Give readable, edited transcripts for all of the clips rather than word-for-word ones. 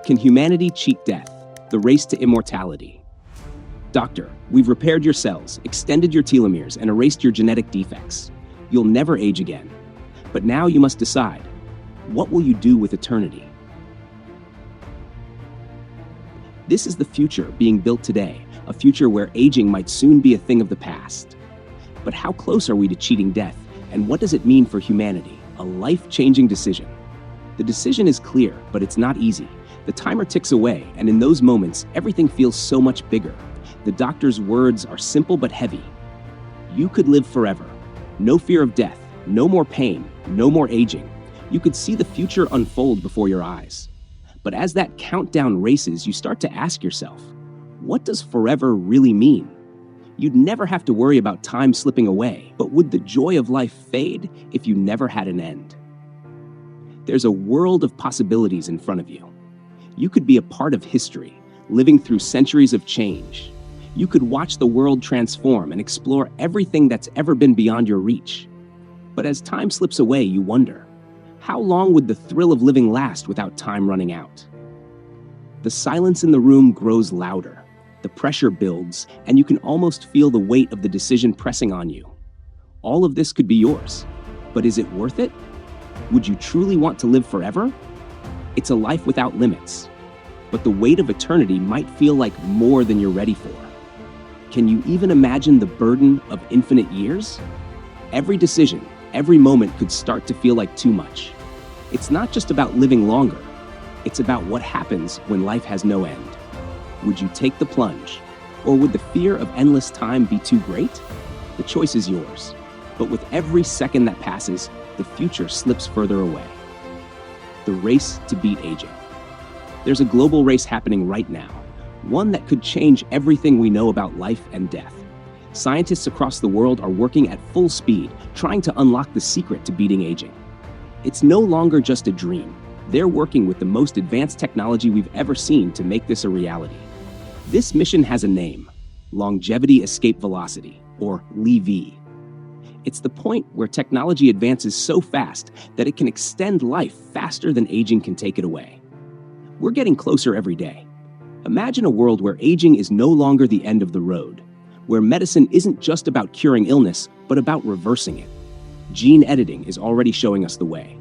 Can humanity cheat death? The race to immortality. Doctor, we've repaired your cells, extended your telomeres, and erased your genetic defects. You'll never age again. But now you must decide, what will you do with eternity? This is the future being built today, a future where aging might soon be a thing of the past. But how close are we to cheating death, and what does it mean for humanity? A life-changing decision. The decision is clear, but it's not easy. The timer ticks away, and in those moments, everything feels so much bigger. The doctor's words are simple but heavy. You could live forever. No fear of death, no more pain, no more aging. You could see the future unfold before your eyes. But as that countdown races, you start to ask yourself, what does forever really mean? You'd never have to worry about time slipping away, but would the joy of life fade if you never had an end? There's a world of possibilities in front of you. You could be a part of history, living through centuries of change. You could watch the world transform and explore everything that's ever been beyond your reach. But as time slips away, you wonder, how long would the thrill of living last without time running out? The silence in the room grows louder. The pressure builds, and you can almost feel the weight of the decision pressing on you. All of this could be yours, but is it worth it? Would you truly want to live forever? It's a life without limits, but the weight of eternity might feel like more than you're ready for. Can you even imagine the burden of infinite years? Every decision, every moment could start to feel like too much. It's not just about living longer, it's about what happens when life has no end. Would you take the plunge, or would the fear of endless time be too great? The choice is yours, but with every second that passes, the future slips further away. The race to beat aging. There's a global race happening right now, one that could change everything we know about life and death. Scientists across the world are working at full speed, trying to unlock the secret to beating aging. It's no longer just a dream. They're working with the most advanced technology we've ever seen to make this a reality. This mission has a name, Longevity Escape Velocity, or LEV. It's the point where technology advances so fast that it can extend life faster than aging can take it away. We're getting closer every day. Imagine a world where aging is no longer the end of the road, where medicine isn't just about curing illness, but about reversing it. Gene editing is already showing us the way.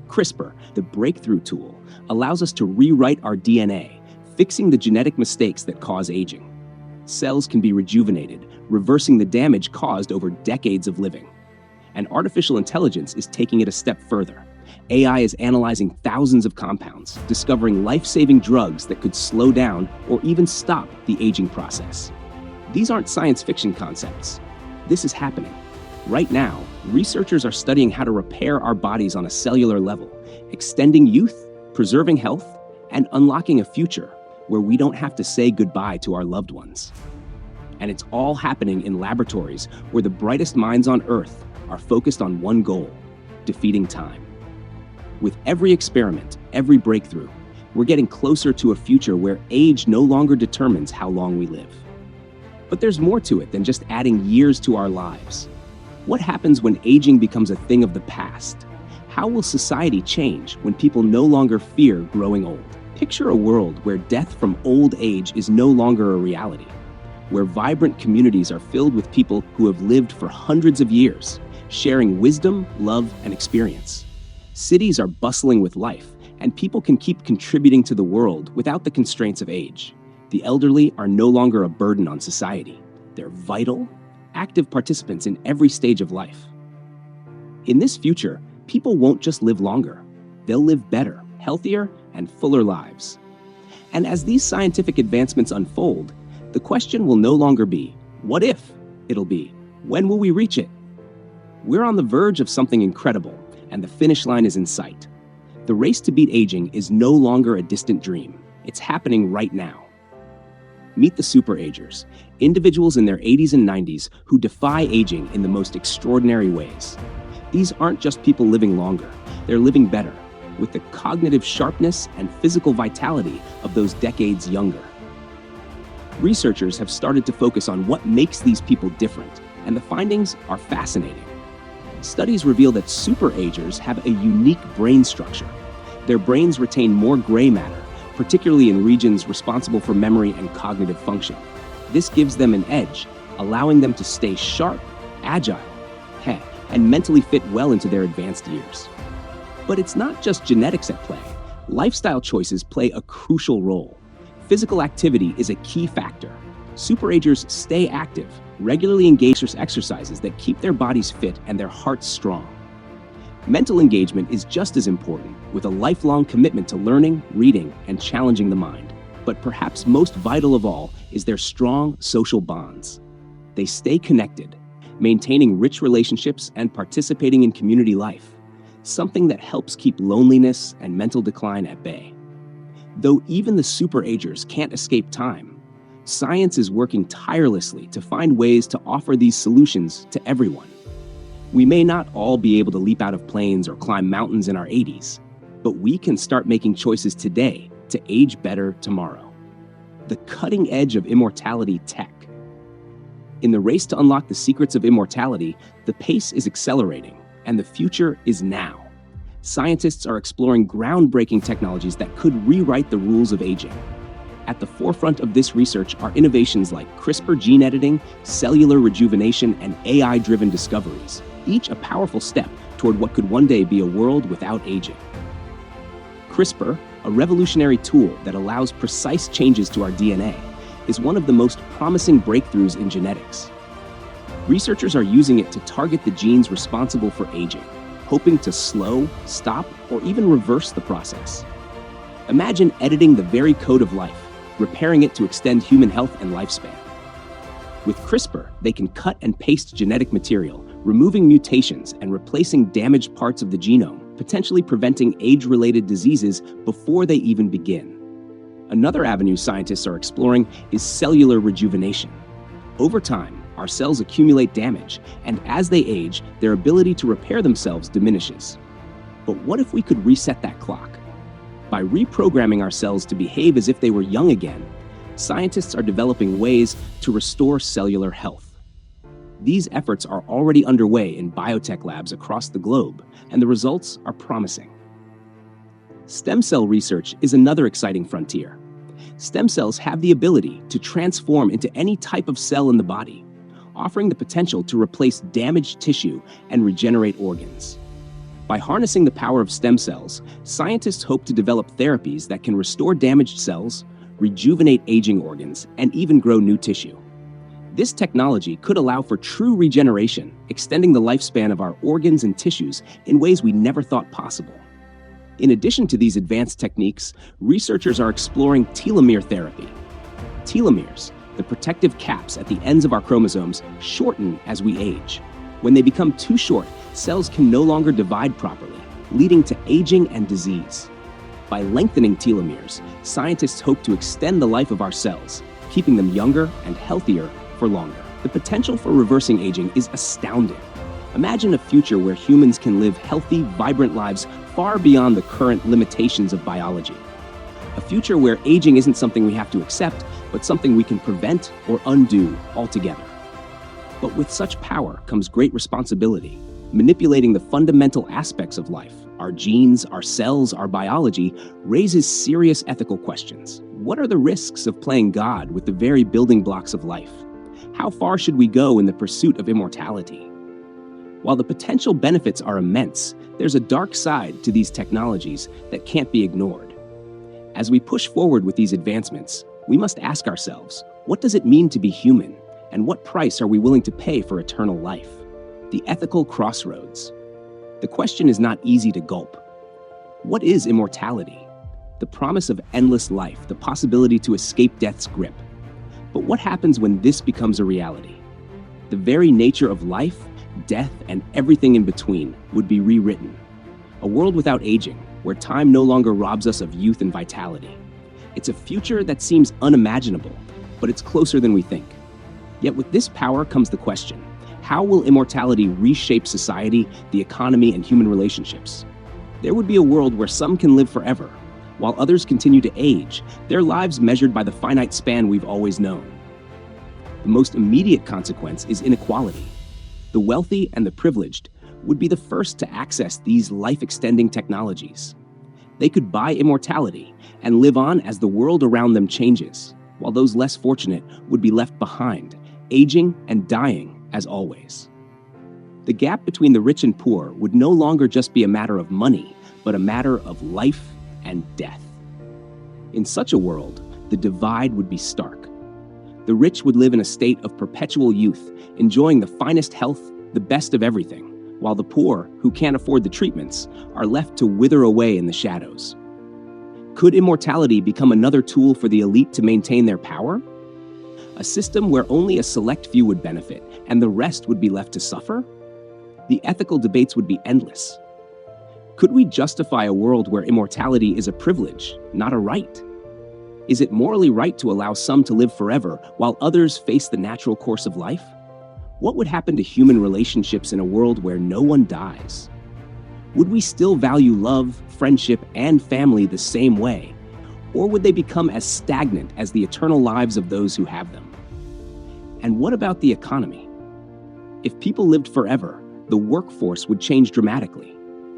CRISPR, the breakthrough tool, allows us to rewrite our DNA, fixing the genetic mistakes that cause aging. Cells can be rejuvenated, reversing the damage caused over decades of living. And artificial intelligence is taking it a step further. AI is analyzing thousands of compounds, discovering life-saving drugs that could slow down or even stop the aging process. These aren't science fiction concepts. This is happening. Right now, researchers are studying how to repair our bodies on a cellular level, extending youth, preserving health, and unlocking a future where we don't have to say goodbye to our loved ones. And it's all happening in laboratories where the brightest minds on Earth are focused on one goal: defeating time. With every experiment, every breakthrough, we're getting closer to a future where age no longer determines how long we live. But there's more to it than just adding years to our lives. What happens when aging becomes a thing of the past? How will society change when people no longer fear growing old? Picture a world where death from old age is no longer a reality, where vibrant communities are filled with people who have lived for hundreds of years, sharing wisdom, love, and experience. Cities are bustling with life, and people can keep contributing to the world without the constraints of age. The elderly are no longer a burden on society. They're vital, active participants in every stage of life. In this future, people won't just live longer. They'll live better, healthier, and fuller lives. And as these scientific advancements unfold, the question will no longer be, what if? It'll be, when will we reach it? We're on the verge of something incredible, and the finish line is in sight. The race to beat aging is no longer a distant dream. It's happening right now. Meet the super-agers, individuals in their 80s and 90s who defy aging in the most extraordinary ways. These aren't just people living longer, they're living better, with the cognitive sharpness and physical vitality of those decades younger. Researchers have started to focus on what makes these people different, and the findings are fascinating. Studies reveal that super-agers have a unique brain structure. Their brains retain more gray matter, particularly in regions responsible for memory and cognitive function. This gives them an edge, allowing them to stay sharp, agile, and mentally fit well into their advanced years. But it's not just genetics at play. Lifestyle choices play a crucial role. Physical activity is a key factor. Superagers stay active, regularly engage in exercises that keep their bodies fit and their hearts strong. Mental engagement is just as important, with a lifelong commitment to learning, reading, and challenging the mind. But perhaps most vital of all is their strong social bonds. They stay connected, maintaining rich relationships and participating in community life, something that helps keep loneliness and mental decline at bay. Though even the superagers can't escape time, science is working tirelessly to find ways to offer these solutions to everyone. We may not all be able to leap out of planes or climb mountains in our 80s, but we can start making choices today to age better tomorrow. The cutting edge of immortality tech. In the race to unlock the secrets of immortality, the pace is accelerating, and the future is now. Scientists are exploring groundbreaking technologies that could rewrite the rules of aging. At the forefront of this research are innovations like CRISPR gene editing, cellular rejuvenation, and AI-driven discoveries, each a powerful step toward what could one day be a world without aging. CRISPR, a revolutionary tool that allows precise changes to our DNA, is one of the most promising breakthroughs in genetics. Researchers are using it to target the genes responsible for aging, hoping to slow, stop, or even reverse the process. Imagine editing the very code of life, repairing it to extend human health and lifespan. With CRISPR, they can cut and paste genetic material, removing mutations and replacing damaged parts of the genome, potentially preventing age-related diseases before they even begin. Another avenue scientists are exploring is cellular rejuvenation. Over time, our cells accumulate damage, and as they age, their ability to repair themselves diminishes. But what if we could reset that clock? By reprogramming our cells to behave as if they were young again, scientists are developing ways to restore cellular health. These efforts are already underway in biotech labs across the globe, and the results are promising. Stem cell research is another exciting frontier. Stem cells have the ability to transform into any type of cell in the body, offering the potential to replace damaged tissue and regenerate organs. By harnessing the power of stem cells, scientists hope to develop therapies that can restore damaged cells, rejuvenate aging organs, and even grow new tissue. This technology could allow for true regeneration, extending the lifespan of our organs and tissues in ways we never thought possible. In addition to these advanced techniques, researchers are exploring telomere therapy. Telomeres, the protective caps at the ends of our chromosomes, shorten as we age. When they become too short, cells can no longer divide properly, leading to aging and disease. By lengthening telomeres, scientists hope to extend the life of our cells, keeping them younger and healthier for longer. The potential for reversing aging is astounding. Imagine a future where humans can live healthy, vibrant lives far beyond the current limitations of biology. A future where aging isn't something we have to accept, but something we can prevent or undo altogether. But with such power comes great responsibility. Manipulating the fundamental aspects of life, our genes, our cells, our biology, raises serious ethical questions. What are the risks of playing God with the very building blocks of life? How far should we go in the pursuit of immortality? While the potential benefits are immense, there's a dark side to these technologies that can't be ignored. As we push forward with these advancements, we must ask ourselves, what does it mean to be human? And what price are we willing to pay for eternal life? The ethical crossroads. The question is not easy to gulp. What is immortality? The promise of endless life, the possibility to escape death's grip. But what happens when this becomes a reality? The very nature of life, death, and everything in between would be rewritten. A world without aging, where time no longer robs us of youth and vitality. It's a future that seems unimaginable, but it's closer than we think. Yet with this power comes the question, how will immortality reshape society, the economy, and human relationships? There would be a world where some can live forever, while others continue to age, their lives measured by the finite span we've always known. The most immediate consequence is inequality. The wealthy and the privileged would be the first to access these life-extending technologies. They could buy immortality and live on as the world around them changes, while those less fortunate would be left behind, aging and dying as always. The gap between the rich and poor would no longer just be a matter of money, but a matter of life and death. In such a world, the divide would be stark. The rich would live in a state of perpetual youth, enjoying the finest health, the best of everything, while the poor, who can't afford the treatments, are left to wither away in the shadows. Could immortality become another tool for the elite to maintain their power? A system where only a select few would benefit and the rest would be left to suffer? The ethical debates would be endless. Could we justify a world where immortality is a privilege, not a right? Is it morally right to allow some to live forever while others face the natural course of life? What would happen to human relationships in a world where no one dies? Would we still value love, friendship, and family the same way? Or would they become as stagnant as the eternal lives of those who have them? And what about the economy? If people lived forever, the workforce would change dramatically.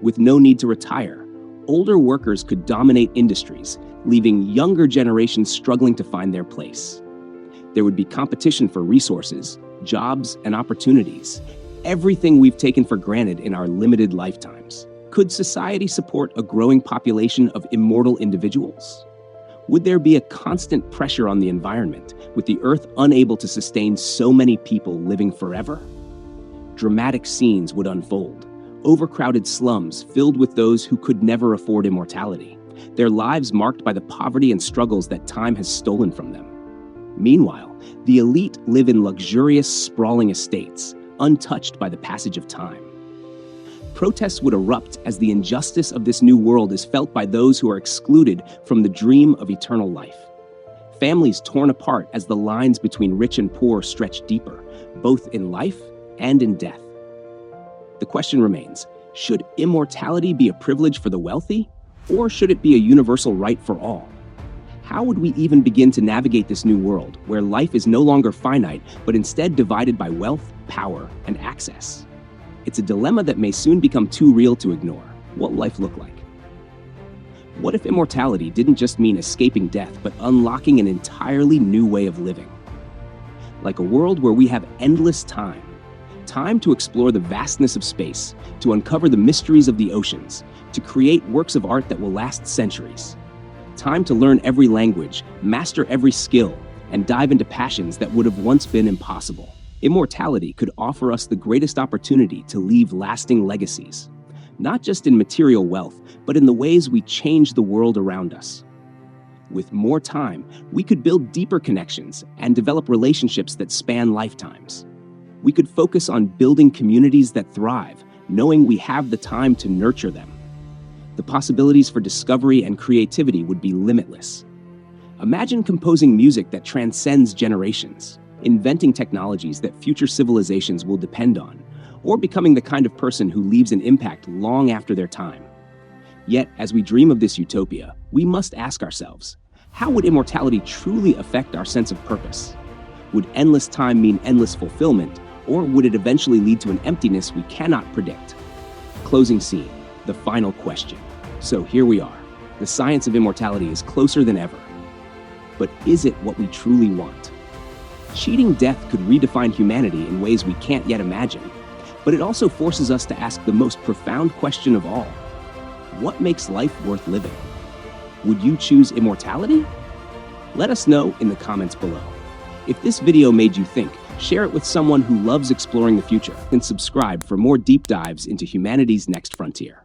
With no need to retire, older workers could dominate industries, leaving younger generations struggling to find their place. There would be competition for resources, jobs, and opportunities, everything we've taken for granted in our limited lifetimes. Could society support a growing population of immortal individuals? Would there be a constant pressure on the environment, with the Earth unable to sustain so many people living forever? Dramatic scenes would unfold. Overcrowded slums filled with those who could never afford immortality, their lives marked by the poverty and struggles that time has stolen from them. Meanwhile, the elite live in luxurious, sprawling estates, untouched by the passage of time. Protests would erupt as the injustice of this new world is felt by those who are excluded from the dream of eternal life. Families torn apart as the lines between rich and poor stretch deeper, both in life and in death. The question remains, should immortality be a privilege for the wealthy, or should it be a universal right for all? How would we even begin to navigate this new world, where life is no longer finite, but instead divided by wealth, power, and access? It's a dilemma that may soon become too real to ignore. What will life look like? What if immortality didn't just mean escaping death, but unlocking an entirely new way of living? Like a world where we have endless time. Time to explore the vastness of space, to uncover the mysteries of the oceans, to create works of art that will last centuries. Time to learn every language, master every skill, and dive into passions that would have once been impossible. Immortality could offer us the greatest opportunity to leave lasting legacies, not just in material wealth, but in the ways we change the world around us. With more time, we could build deeper connections and develop relationships that span lifetimes. We could focus on building communities that thrive, knowing we have the time to nurture them. The possibilities for discovery and creativity would be limitless. Imagine composing music that transcends generations, inventing technologies that future civilizations will depend on, or becoming the kind of person who leaves an impact long after their time. Yet, as we dream of this utopia, we must ask ourselves, how would immortality truly affect our sense of purpose? Would endless time mean endless fulfillment, or would it eventually lead to an emptiness we cannot predict? Closing scene, the final question. So here we are. The science of immortality is closer than ever. But is it what we truly want? Cheating death could redefine humanity in ways we can't yet imagine, but it also forces us to ask the most profound question of all. What makes life worth living? Would you choose immortality? Let us know in the comments below. If this video made you think, share it with someone who loves exploring the future, and subscribe for more deep dives into humanity's next frontier.